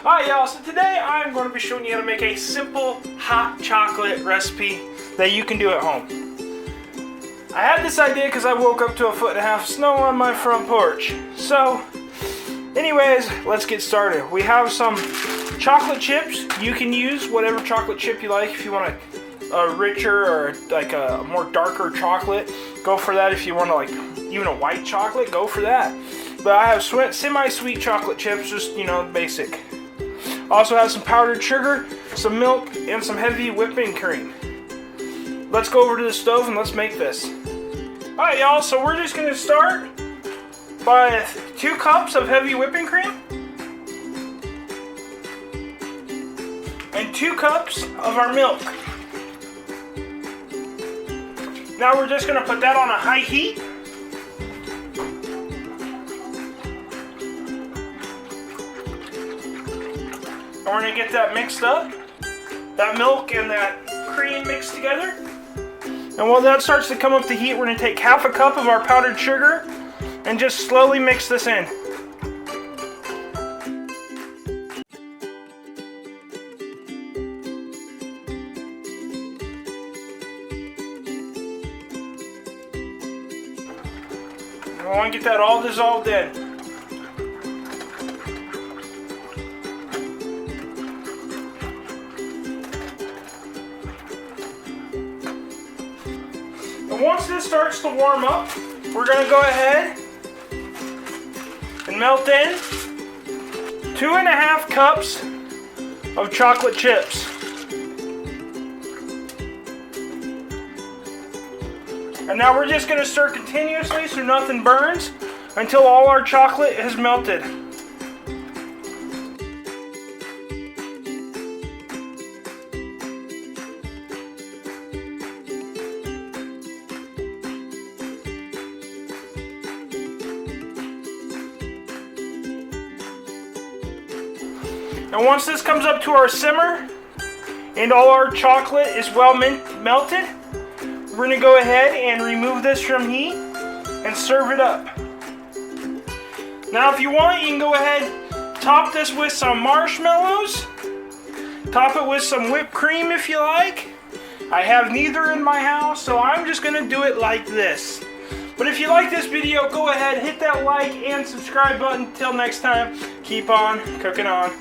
Alright y'all, so today I'm going to be showing you how to make a simple hot chocolate recipe that you can do at home. I had this idea because I woke up to 1.5 feet of snow on my front porch. So, anyways, let's get started. We have some chocolate chips. You can use whatever chocolate chip you like. If you want a richer or like a more darker chocolate, go for that. If you want to like even a white chocolate, go for that. But I have semi-sweet chocolate chips, just, you know, basic. Also have some powdered sugar, some milk, and some heavy whipping cream. Let's go over to the stove and let's make this. Alright y'all, so we're just going to start by 2 cups of heavy whipping cream and 2 cups of our milk. Now we're just going to put that on a high heat. And we're going to get that mixed up, that milk and that cream mixed together. And while that starts to come up to heat, we're going to take 1/2 cup of our powdered sugar and just slowly mix this in. And I want to get that all dissolved in. And once this starts to warm up, we're going to go ahead and melt in 2.5 cups of chocolate chips. And now we're just going to stir continuously so nothing burns until all our chocolate is melted. And once this comes up to our simmer and all our chocolate is well melted, we're going to go ahead and remove this from heat and serve it up. Now if you want, you can go ahead, top this with some marshmallows, top it with some whipped cream if you like. I have neither in my house, so I'm just going to do it like this. But if you like this video, go ahead, hit that like and subscribe button. Till next time, keep on cooking on.